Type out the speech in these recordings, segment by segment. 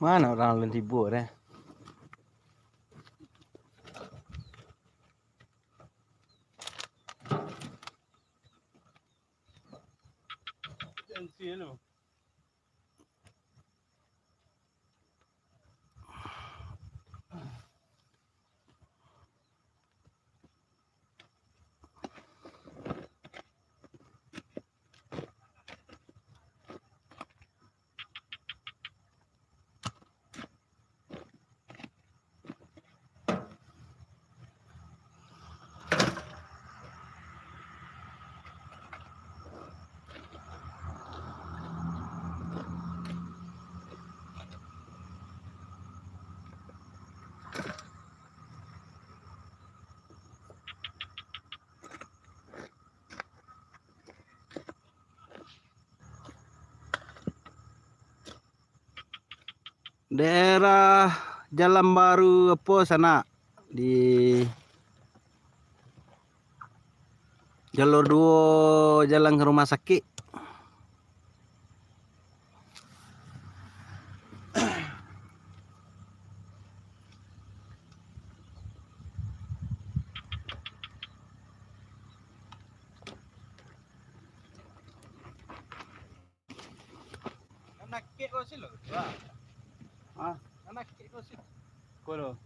Mana orang lain ribut eh? Tensi lu. Daerah Jalan Baru apa sana di jalur 2 jalan ke rumah sakit. Anak kek kau sih lo. Ah, Anak kek kau sih. kau lo.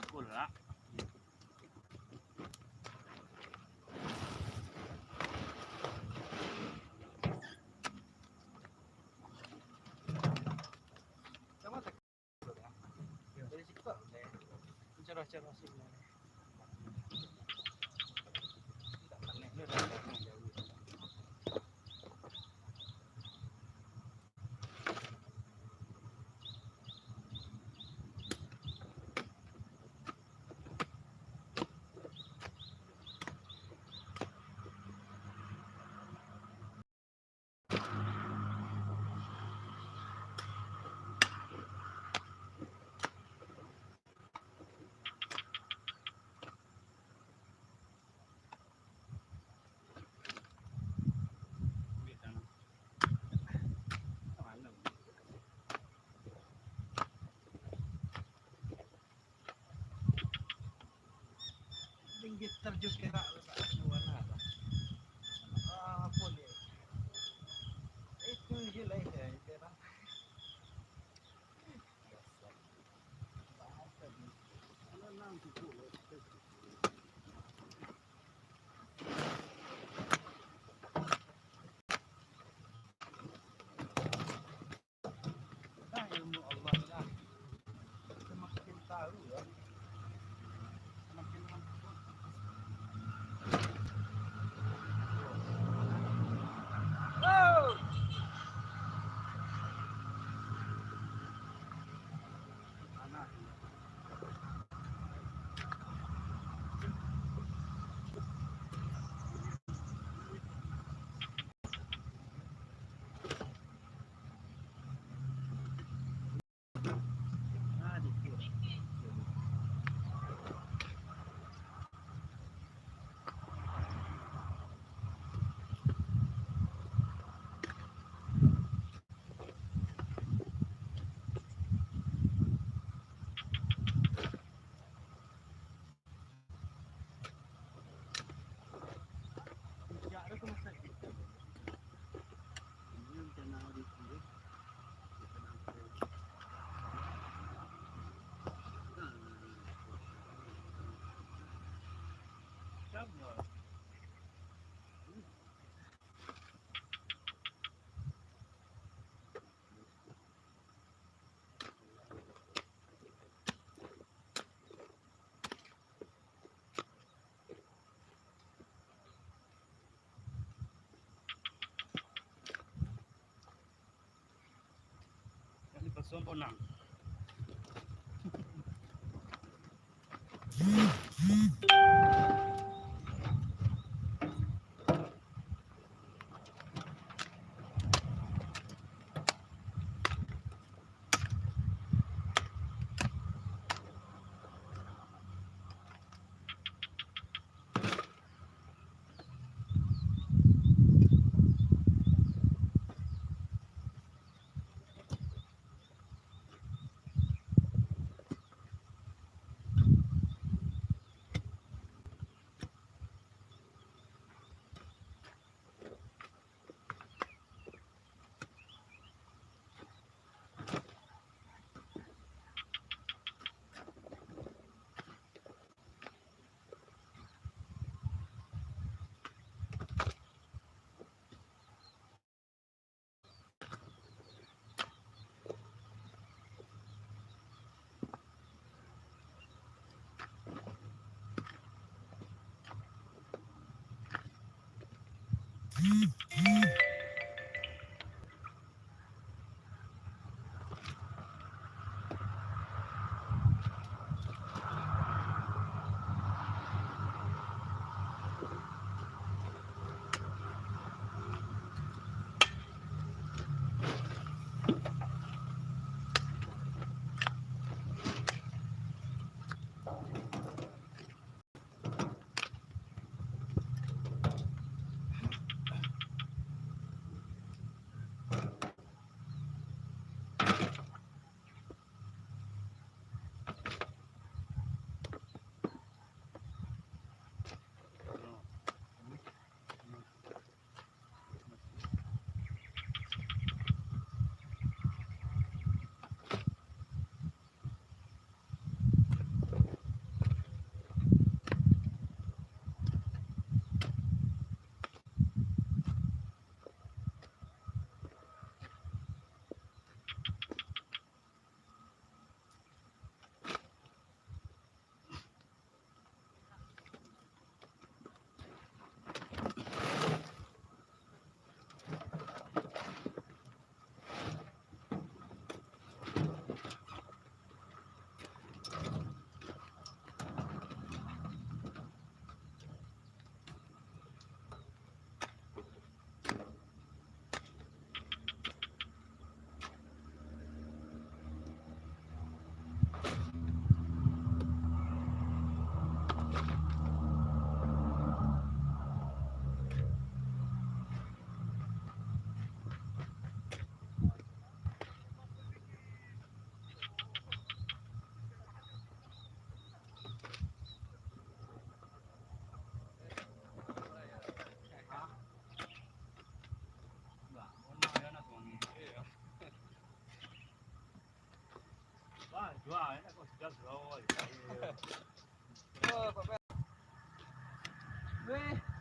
Bola. Kamu tak? Dari situ tak boleh. Cara-cara sih. Tak panik lu dah. Tinggi terjun kira warna apa? Boleh. Itu je lah ya, kira. Nah, ilmu Allah lah. Semakin tahu ya. Semakin mampu. Kali pasompo nang.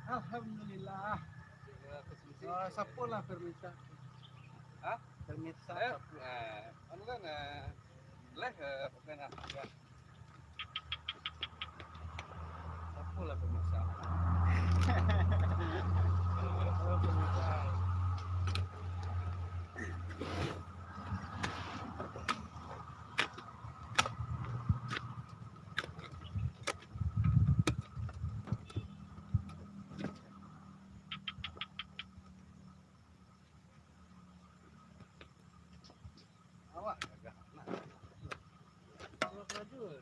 Alhamdulillah. Sapo lah permita. Hah? Permita. Ano kan, leh, okay na. Sapo lah permita. Awak, agak. Kalau rajul.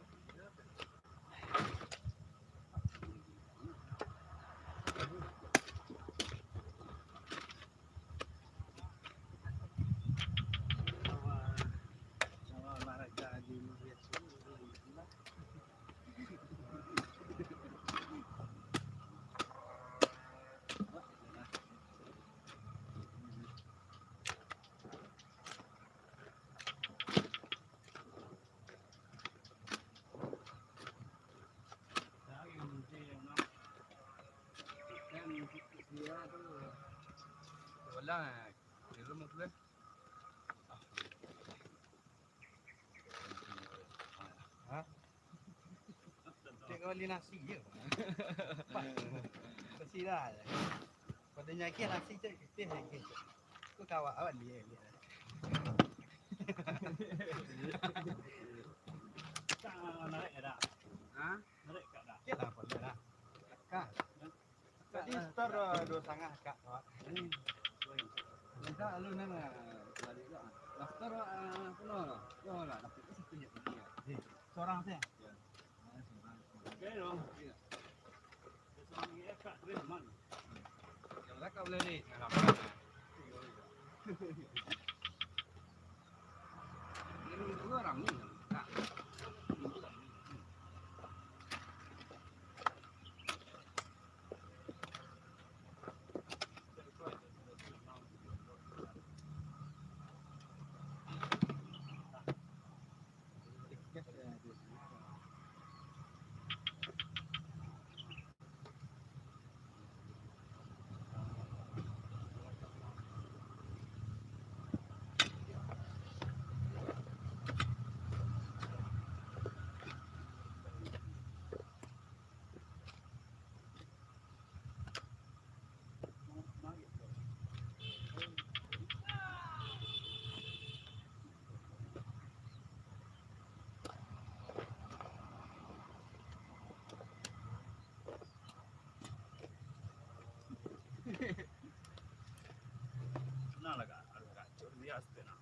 lah. Di rumah tu. Ha? Cik kau beli nasi je. Nasi dah. Pada nyakin nasi cik kita nyakin. Kau kawak awak dia. Narik dah. Ha? Narik kat dah. Cik lah boleh lah. Kak. Tadi start 2,5 kak. Kita lu nama balik dah. Daftar pulau lah. Oh lah, dapat satu je dia. Seorang saya. Okey dong. Ya. Besok ni kat Reman. Yang lah kau boleh ni. Ini dua orang ni. Tak. Nah lah kak, aduh kak, dia aspena.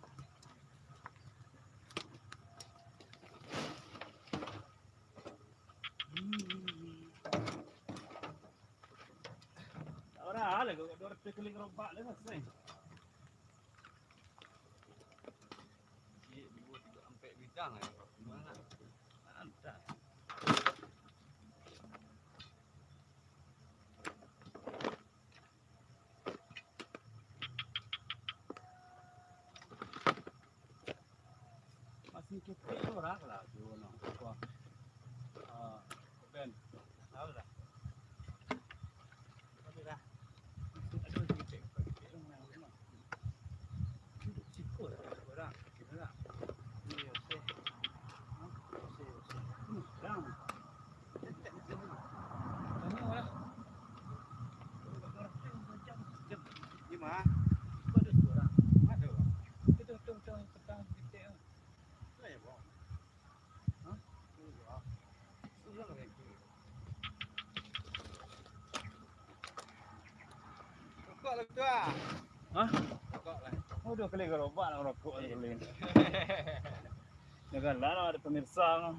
Orang lah, kau dorang keling rompak lah mas. Ini 2-3 sampai bidang lah. Mana? Ada. Masih kecil orang lah tu no. Kau. Ben. Tahu dah. Boleh dah. Ada kecil. Cikgu lah orang. Kita lah. Ni Yosef. Dah. Tanya lah. Di mana? Ada orang. Ada. Kita tong petang kecil. Saya bawa. Ha? Sudah lagi. Rokok lah tu ah. Hah? Rokok lah. Oh, 2 kali gerobak nak rokok ni kali. Jangan lah ada pemirsa.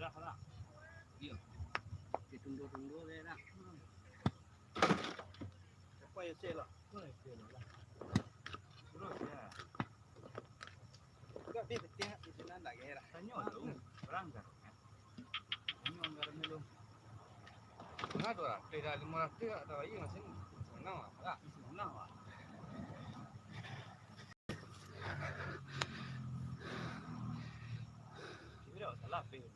Merah lah. Dia. Tunggu dia lah. Siapa Yosef lah? Terus ya. Kau dia betul di sana tak kira. Tanya dulu. Berangkat. Tanya anggaran dulu. Mana tu lah? Dah 500 atau lagi masih senang lah. Senang lah. Tidak salah pin.